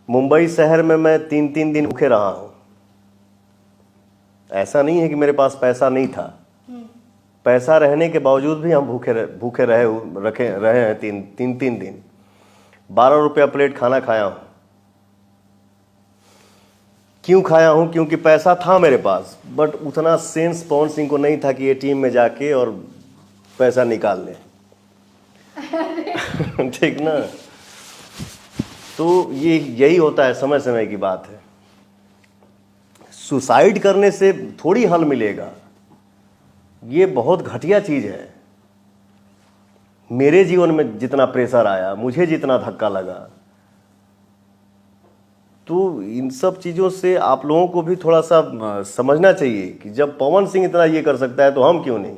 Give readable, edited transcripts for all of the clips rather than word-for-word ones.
मुंबई शहर में मैं 3-3 दिन भूखे रहा हूँ। ऐसा नहीं है कि मेरे पास पैसा नहीं था, पैसा रहने के बावजूद भी हम भूखे रहे हैं 3 दिन। 12 रुपया प्लेट खाना खाया हूँ। क्यों खाया हूँ? क्योंकि पैसा था मेरे पास, बट उतना सेंस पवन सिंह को नहीं था कि एटीएम में जाके और पैसा निकाल ले। ठीक ना? तो यही होता है, समय समय की बात है। सुसाइड करने से थोड़ी हल मिलेगा, ये बहुत घटिया चीज है। मेरे जीवन में जितना प्रेशर आया, मुझे जितना धक्का लगा, तो इन सब चीज़ों से आप लोगों को भी थोड़ा सा समझना चाहिए कि जब पवन सिंह इतना ये कर सकता है तो हम क्यों नहीं।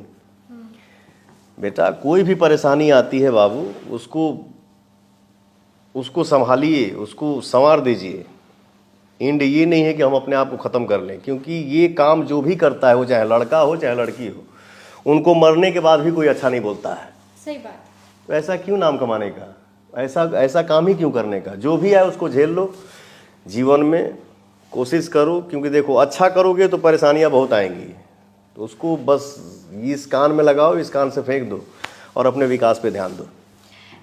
बेटा, कोई भी परेशानी आती है बाबू, उसको संभालिए, उसको संवार दीजिए। एंड ये नहीं है कि हम अपने आप को ख़त्म कर लें, क्योंकि ये काम जो भी करता है, वो चाहे लड़का हो चाहे लड़की हो, उनको मरने के बाद भी कोई अच्छा नहीं बोलता है। सही बात। तो ऐसा क्यों नाम कमाने का, ऐसा काम ही क्यों करने का? जो भी है उसको झेल लो, जीवन में कोशिश करो, क्योंकि देखो अच्छा करोगे तो परेशानियां बहुत आएंगी। तो उसको बस इस कान में लगाओ, इस कान से फेंक दो और अपने विकास पे ध्यान दो।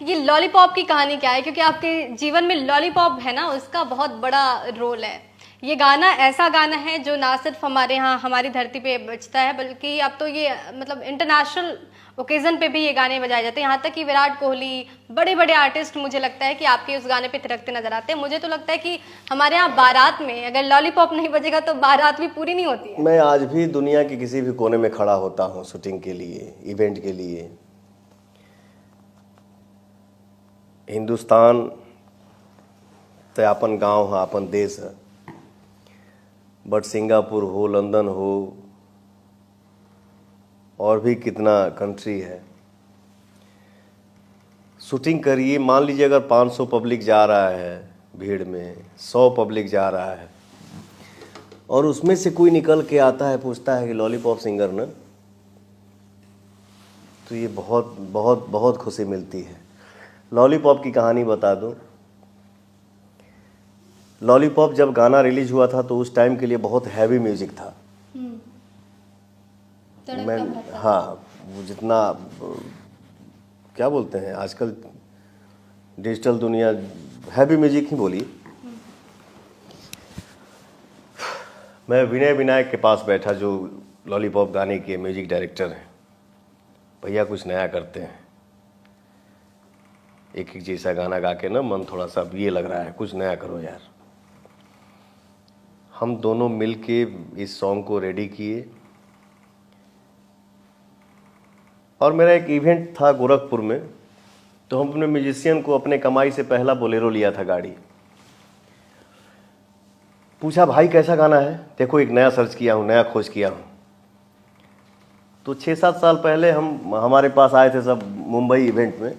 ये लॉलीपॉप की कहानी क्या है? क्योंकि आपके जीवन में लॉलीपॉप है ना, उसका बहुत बड़ा रोल है। ये गाना ऐसा गाना है जो ना सिर्फ हमारे यहाँ हमारी धरती पे बजता है, बल्कि अब तो ये मतलब इंटरनेशनल ओकेजन पे भी ये गाने बजाए जाते हैं। यहाँ तक कि विराट कोहली, बड़े बड़े आर्टिस्ट, मुझे लगता है कि आपके उस गाने पे थिरकते नजर आते हैं। मुझे तो लगता है कि हमारे यहाँ बारात में अगर लॉलीपॉप नहीं बजेगा तो बारात भी पूरी नहीं होती है। मैं आज भी दुनिया के किसी भी कोने में खड़ा होता हूँ शूटिंग के लिए, इवेंट के लिए। हिंदुस्तान तो अपन गांव है, अपन देश है, बट सिंगापुर हो, लंदन हो, और भी कितना कंट्री है, शूटिंग करिए। मान लीजिए अगर 500 पब्लिक जा रहा है भीड़ में, 100 पब्लिक जा रहा है, और उसमें से कोई निकल के आता है, पूछता है कि लॉलीपॉप सिंगर ना, तो ये बहुत बहुत बहुत खुशी मिलती है। लॉलीपॉप की कहानी बता दूं। लॉलीपॉप जब गाना रिलीज हुआ था तो उस टाइम के लिए बहुत हैवी म्यूजिक था। हाँ, वो जितना क्या बोलते हैं आजकल डिजिटल दुनिया, हैवी म्यूजिक ही बोली। मैं विनय विनायक के पास बैठा, जो लॉलीपॉप गाने के म्यूजिक डायरेक्टर हैं। भैया कुछ नया करते हैं, एक जैसा गाना गा के ना मन थोड़ा सा ये लग रहा है, कुछ नया करो यार। हम दोनों मिल के इस सॉन्ग को रेडी किए, और मेरा एक इवेंट था गोरखपुर में, तो हम अपने म्यूजिशियन को अपने कमाई से पहला बोलेरो लिया था गाड़ी। पूछा भाई कैसा गाना है, देखो एक नया सर्च किया हूँ, नया खोज किया हूँ। तो 6-7 साल पहले हमारे पास आए थे सब मुंबई इवेंट में,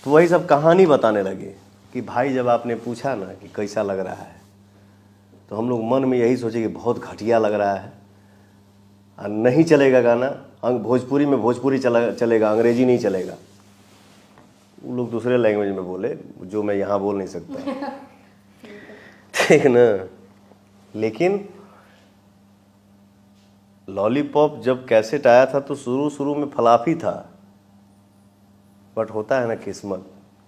तो वही सब कहानी बताने लगे कि भाई जब आपने पूछा ना कि कैसा लग रहा है, तो हम लोग मन में यही सोचे कि बहुत घटिया लग रहा है, नहीं चलेगा गाना, भोजपुरी में भोजपुरी चलेगा, अंग्रेजी नहीं चलेगा। वो लोग दूसरे लैंग्वेज में बोले जो मैं यहाँ बोल नहीं सकता। ठीक ना? लेकिन लॉलीपॉप जब कैसेट आया था तो शुरू में फलाफी था, बट होता है ना किस्मत,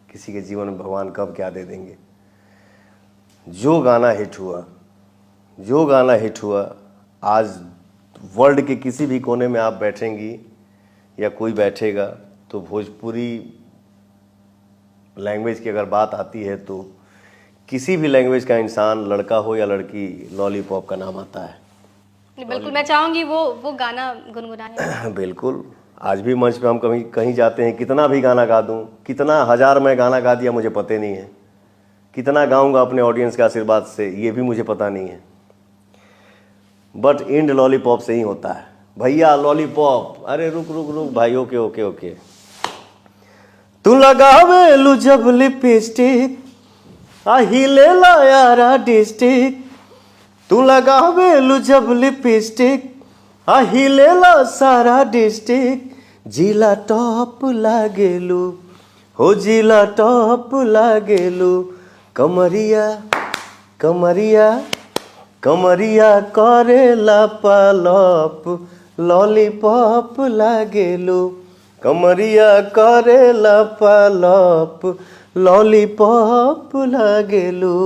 किसी के जीवन में भगवान कब क्या दे देंगे। जो गाना हिट हुआ, आज वर्ल्ड के किसी भी कोने में आप बैठेंगी या कोई बैठेगा, तो भोजपुरी लैंग्वेज की अगर बात आती है तो किसी भी लैंग्वेज का इंसान, लड़का हो या लड़की, लॉलीपॉप का नाम आता है। बिल्कुल, मैं चाहूंगी वो गाना गुनगुनाएं। बिल्कुल। आज भी मंच पे हम कहीं जाते हैं, कितना भी गाना गा दूं, कितना हजार मैं गाना गा दिया मुझे पता नहीं है, कितना गाऊंगा अपने ऑडियंस के आशीर्वाद से ये भी मुझे पता नहीं है, बट एंड लॉलीपॉप से ही होता है। भैया लॉलीपॉप, अरे रुक भाई, ओके। तू लगावेलू जब लिपस्टिक, हिले ला यारा डिस्टिक। तू लगावेलू जब लिपस्टिक, हिले ला सारा डिस्टिक। जिला टॉप लागेलू, हो जिला टॉप लागेलू। कमरिया कमरिया कमरिया करेला पालप लॉलीपॉप लागेलू, कमरिया करेला पालप लॉलीपॉप लागेलू।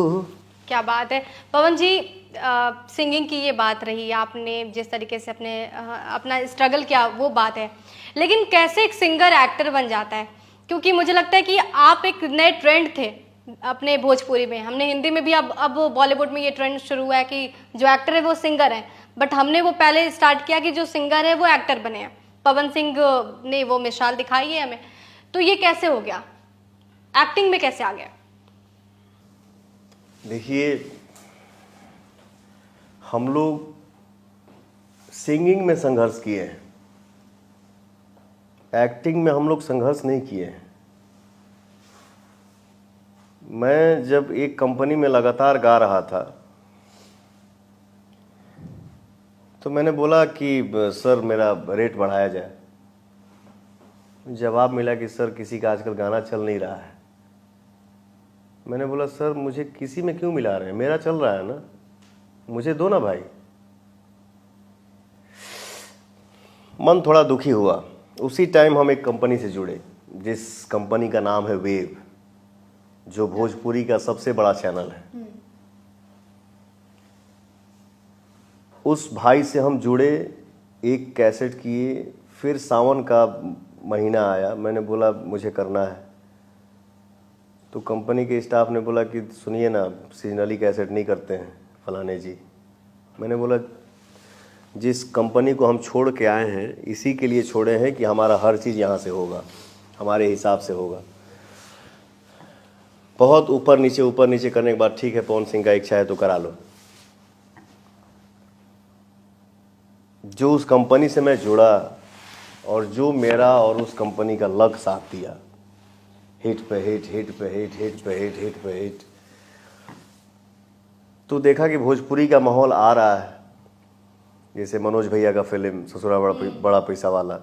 क्या बात है पवन जी। सिंगिंग की ये बात रही, आपने जिस तरीके से अपना स्ट्रगल किया वो बात है, लेकिन कैसे एक सिंगर एक्टर बन जाता है? क्योंकि मुझे लगता है कि आप एक नए ट्रेंड थे अपने भोजपुरी में। हमने हिंदी में भी अब बॉलीवुड में ये ट्रेंड शुरू हुआ है कि जो एक्टर है वो सिंगर है, बट हमने वो पहले स्टार्ट किया कि जो सिंगर है वो एक्टर बने हैं। पवन सिंह ने वो मिसाल दिखाई है हमें, तो ये कैसे हो गया, एक्टिंग में कैसे आ गया? देखिए, हम लोग सिंगिंग में संघर्ष किए हैं, एक्टिंग में हम लोग संघर्ष नहीं किए हैं। मैं जब एक कंपनी में लगातार गा रहा था तो मैंने बोला कि सर मेरा रेट बढ़ाया जाए। जवाब मिला कि सर किसी का आजकल गाना चल नहीं रहा है। मैंने बोला सर मुझे किसी में क्यों मिला रहे हैं, मेरा चल रहा है ना, मुझे दो ना भाई। मन थोड़ा दुखी हुआ। उसी टाइम हम एक कंपनी से जुड़े जिस कंपनी का नाम है वेव, जो भोजपुरी का सबसे बड़ा चैनल है। उस भाई से हम जुड़े, एक कैसेट किए, फिर सावन का महीना आया, मैंने बोला मुझे करना है। तो कंपनी के स्टाफ ने बोला कि सुनिए ना, सीजनली कैसेट नहीं करते हैं फलाने जी। मैंने बोला जिस कंपनी को हम छोड़ के आए हैं इसी के लिए छोड़े हैं कि हमारा हर चीज़ यहाँ से होगा, हमारे हिसाब से होगा। बहुत ऊपर नीचे करने के बाद ठीक है पवन सिंह का इच्छा है तो करा लो। जो उस कंपनी से मैं जुड़ा और जो मेरा और उस कंपनी का लक साथ दिया, हिट पे हिट, हिट पे हिट, हिट पे हिट, हिट पे हिट, तो देखा कि भोजपुरी का माहौल आ रहा है। जैसे मनोज भैया का फिल्म ससुरा बड़ा पैसा वाला,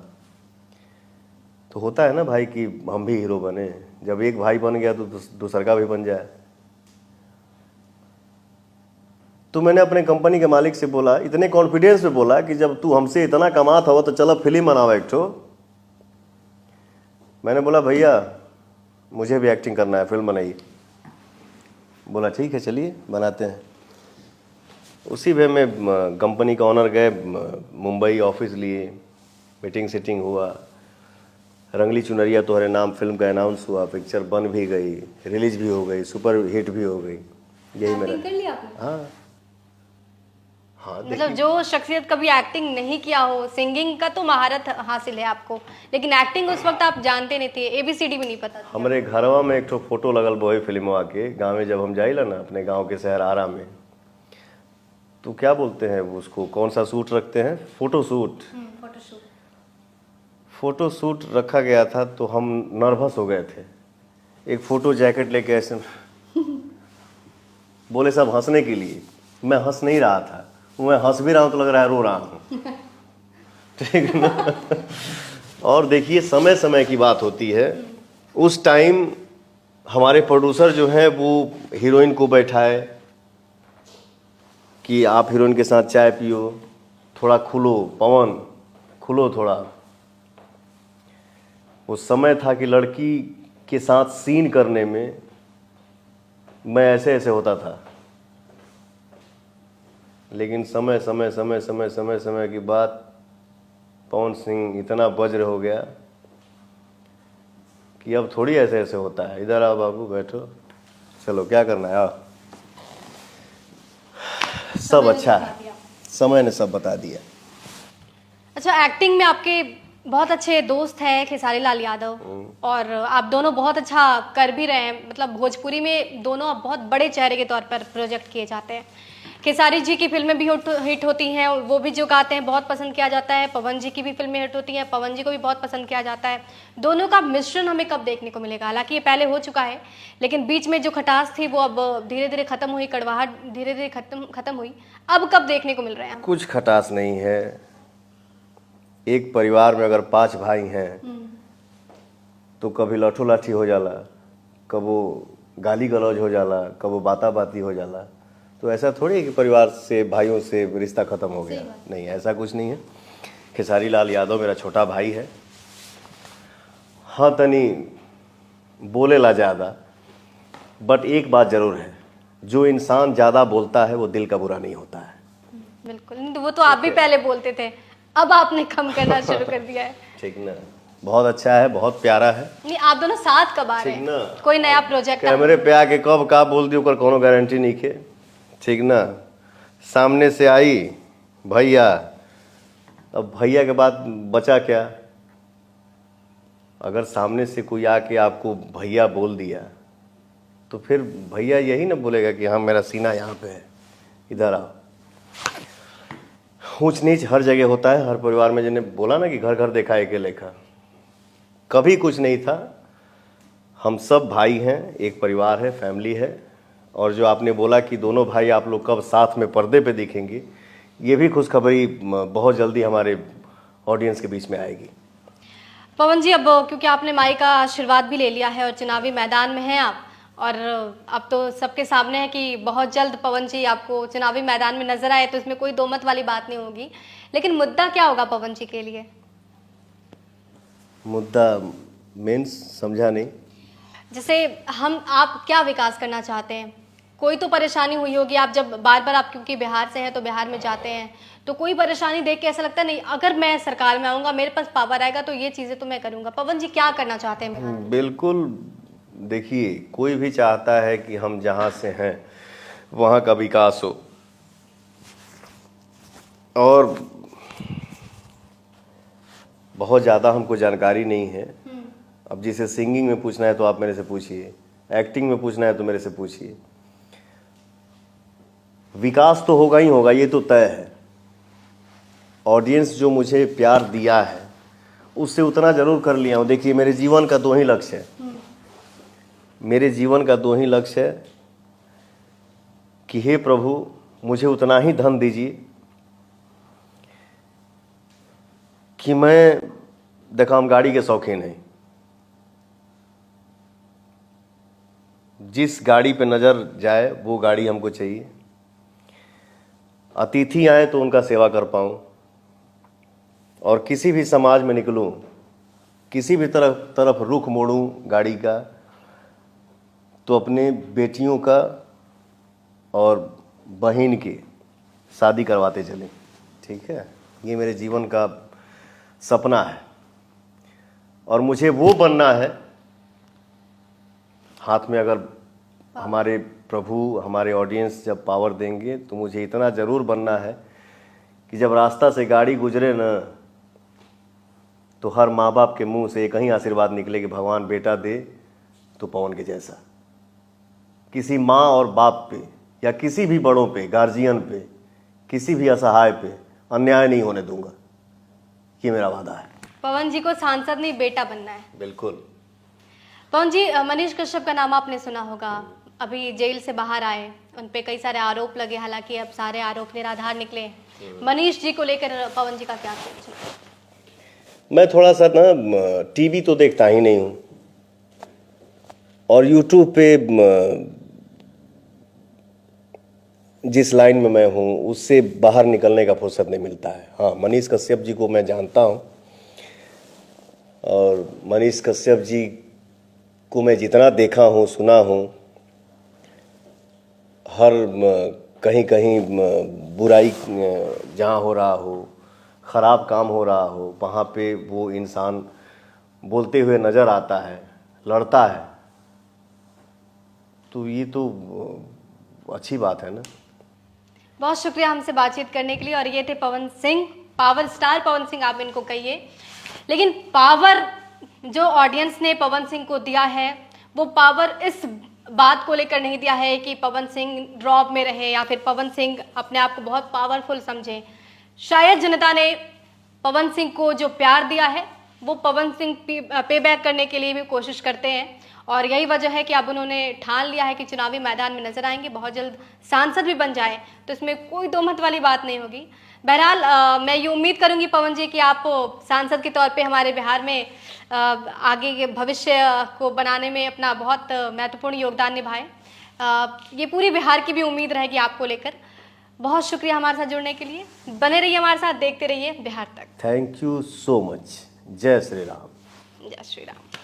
तो होता है ना भाई कि हम भी हीरो बने। जब एक भाई बन गया तो दूसरा का भी बन जाए। तो मैंने अपने कंपनी के मालिक से बोला, इतने कॉन्फिडेंस में बोला कि जब तू हमसे इतना कमाता हो तो चलो फिल्म बनाओ एक ठो। मैंने बोला भैया मुझे भी एक्टिंग करना है, फिल्म बनाइए। बोला ठीक है चलिए बनाते हैं। उसी वे में कंपनी का ऑनर गए मुंबई, ऑफिस लिए, मीटिंग सेटिंग हुआ, रंगली चुनरिया तुम्हारे नाम फिल्म का अनाउंस हुआ, पिक्चर बन भी गई, रिलीज भी हो गई, सुपर हिट भी हो गई। यही मेरा कर लिया आपने? हाँ हाँ। मतलब जो शख्सियत कभी एक्टिंग नहीं किया हो, सिंगिंग का तो महारत हासिल है आपको, लेकिन एक्टिंग उस वक्त आप जानते नहीं थे, ABCD भी नहीं पता था। हमारे घरवा में एक तो फोटो लगल बोई फिल्मवा के, गाँव में जब हम जाइला ना अपने गाँव के शहर आरा में, तो क्या बोलते हैं उसको, कौन सा सूट रखते हैं, फोटो सूट। फोटो सूट रखा गया था तो हम नर्वस हो गए थे। एक फोटो जैकेट लेके ऐसे बोले सब हंसने के लिए, मैं हंस नहीं रहा था, मैं हंस भी रहा हूँ तो लग रहा है रो रहा हूँ। ठीक है ना। और देखिए समय समय की बात होती है। उस टाइम हमारे प्रोड्यूसर जो हैं वो हीरोइन को बैठाए कि आप हीरोइन के साथ चाय पियो, थोड़ा खुलो पवन, खुलो थोड़ा। वो समय था कि लड़की के साथ सीन करने में मैं ऐसे ऐसे होता था, लेकिन समय समय समय समय समय समय की बात पवन सिंह इतना वज्र हो गया कि अब थोड़ी ऐसे ऐसे होता है। इधर आओ बाबू बैठो, चलो क्या करना है आओ। सब अच्छा है, समय ने सब बता दिया। अच्छा, एक्टिंग में आपके बहुत अच्छे दोस्त हैं खेसारी लाल यादव, और आप दोनों बहुत अच्छा कर भी रहे हैं। मतलब भोजपुरी में दोनों अब बहुत बड़े चेहरे के तौर पर प्रोजेक्ट किए जाते हैं। खेसारी जी की फिल्में भी हिट होती हैं, वो भी जो गाते हैं बहुत पसंद किया जाता है। पवन जी की भी फिल्में हिट होती हैं, पवन जी को भी बहुत पसंद किया जाता है। दोनों का मिश्रण हमें कब देखने को मिलेगा? हालांकि ये पहले हो चुका है, लेकिन बीच में जो खटास थी वो अब धीरे धीरे खत्म हुई, कड़वाहट धीरे धीरे खत्म हुई। अब कब देखने को मिल रहे हैं? कुछ खटास नहीं है। एक परिवार में अगर 5 भाई हैं तो कभी लठो लाठी हो जाला, कबो गाली गलौज हो जाला, कबो बाता बाती हो जाला। तो ऐसा थोड़ी है कि परिवार से, भाइयों से रिश्ता ख़त्म हो गया। सही बात। नहीं, ऐसा कुछ नहीं है। खेसारी लाल यादव मेरा छोटा भाई है। हाँ, तनी बोलेला ज़्यादा, बट एक बात ज़रूर है, जो इंसान ज़्यादा बोलता है वो दिल का बुरा नहीं होता है। बिल्कुल, वो तो आप भी पहले बोलते थे, अब आपने कम करना शुरू कर दिया है। ठीक ना, बहुत अच्छा है, बहुत प्यारा है। नहीं, आप दोनों साथ कब आ रहे ठीक ना। हैं? कोई नया प्रोजेक्ट? कैमरे पे आके कब का बोल दी ओकर कोनो गारंटी नहीं के। ठीक ना, सामने से आई भैया, अब भैया के बाद बचा क्या? अगर सामने से कोई आके आपको भैया बोल दिया तो फिर भैया यही ना बोलेगा कि हाँ मेरा सीना यहाँ पे है, इधर आओ। ऊंच नीच हर जगह होता है, हर परिवार में। जिन्हें बोला ना कि घर घर देखा एक लेखा, कभी कुछ नहीं था। हम सब भाई हैं, एक परिवार है, फैमिली है। और जो आपने बोला कि दोनों भाई आप लोग कब साथ में पर्दे पे दिखेंगे, ये भी खुशखबरी बहुत जल्दी हमारे ऑडियंस के बीच में आएगी। पवन जी, अब क्योंकि आपने माई का आशीर्वाद भी ले लिया है और चुनावी मैदान में हैं आप, और अब तो सबके सामने है कि बहुत जल्द पवन जी आपको चुनावी मैदान में नजर आए, तो इसमें कोई दो मत वाली बात नहीं होगी। लेकिन मुद्दा क्या होगा पवन जी के लिए? मुद्दा मीन्स समझा नहीं। जैसे आप क्या विकास करना चाहते हैं? कोई तो परेशानी हुई होगी, आप जब बार बार, आप क्योंकि बिहार से हैं तो बिहार में जाते हैं, तो कोई परेशानी देख के ऐसा लगता है नहीं, अगर मैं सरकार में आऊंगा, मेरे पास पावर आएगा तो ये चीजें तो मैं करूंगा। पवन जी क्या करना चाहते हैं बिहार में? बिल्कुल, देखिए कोई भी चाहता है कि हम जहाँ से हैं वहाँ का विकास हो। और बहुत ज़्यादा हमको जानकारी नहीं है। अब जिसे सिंगिंग में पूछना है तो आप मेरे से पूछिए, एक्टिंग में पूछना है तो मेरे से पूछिए। विकास तो होगा ही होगा, ये तो तय है। ऑडियंस जो मुझे प्यार दिया है उससे उतना ज़रूर कर लिया हूँ। देखिए, मेरे जीवन का दो ही लक्ष्य है। मेरे जीवन का दो ही लक्ष्य है कि हे प्रभु, मुझे उतना ही धन दीजिए कि मैं, देखा हम गाड़ी के शौकीन हैं, जिस गाड़ी पे नज़र जाए वो गाड़ी हमको चाहिए। अतिथि आए तो उनका सेवा कर पाऊँ, और किसी भी समाज में निकलूं, किसी भी तरफ रुख मोड़ूं गाड़ी का, तो अपने बेटियों का और बहन की शादी करवाते चलें। ठीक है, ये मेरे जीवन का सपना है और मुझे वो बनना है। हाथ में अगर हमारे प्रभु, हमारे ऑडियंस जब पावर देंगे तो मुझे इतना ज़रूर बनना है कि जब रास्ता से गाड़ी गुजरे ना, तो हर माँ बाप के मुंह से एक ही आशीर्वाद निकले कि भगवान बेटा दे तो पवन के जैसा। किसी माँ और बाप पे या किसी भी बड़ों पे, गार्जियन पे, किसी भी असहाय पे अन्याय नहीं होने दूंगा, ये मेरा वादा है। पवन जी को सांसद नहीं, बेटा बनना है। बिल्कुल। पवन जी, मनीष कश्यप का नाम आपने सुना होगा। अभी जेल से बाहर आए, उन पे कई सारे आरोप लगे, हालांकि अब सारे आरोप निराधार निकले। मनीष जी को लेकर पवन जी का क्या सोच है? मैं थोड़ा सा ना टीवी तो देखता ही नहीं हूँ, और यूट्यूब पे जिस लाइन में मैं हूँ उससे बाहर निकलने का फुर्सत नहीं मिलता है। हाँ, मनीष कश्यप जी को मैं जानता हूँ, और मनीष कश्यप जी को मैं जितना देखा हूँ, सुना हूँ, हर कहीं कहीं बुराई जहाँ हो रहा हो, ख़राब काम हो रहा हो, वहाँ पे वो इंसान बोलते हुए नज़र आता है, लड़ता है। तो ये तो अच्छी बात है ना। बहुत शुक्रिया हमसे बातचीत करने के लिए। और ये थे पवन सिंह, पावर स्टार पवन सिंह आप इनको कहिए। लेकिन पावर जो ऑडियंस ने पवन सिंह को दिया है, वो पावर इस बात को लेकर नहीं दिया है कि पवन सिंह ड्रॉप में रहे या फिर पवन सिंह अपने आप को बहुत पावरफुल समझे। शायद जनता ने पवन सिंह को जो प्यार दिया है वो पवन सिंह पे बैक करने के लिए भी कोशिश करते हैं, और यही वजह है कि अब उन्होंने ठान लिया है कि चुनावी मैदान में नजर आएंगे, बहुत जल्द सांसद भी बन जाए, तो इसमें कोई दो मत वाली बात नहीं होगी। बहरहाल मैं ये उम्मीद करूंगी पवन जी कि आप सांसद के तौर पे हमारे बिहार में आगे के भविष्य को बनाने में अपना बहुत महत्वपूर्ण योगदान निभाएं। ये पूरी बिहार की भी उम्मीद रहेगी आपको लेकर। बहुत शुक्रिया हमारे साथ जुड़ने के लिए। बने रहिए हमारे साथ, देखते रहिए बिहार तक। Thank you so much. जय श्री राम। जय श्री राम।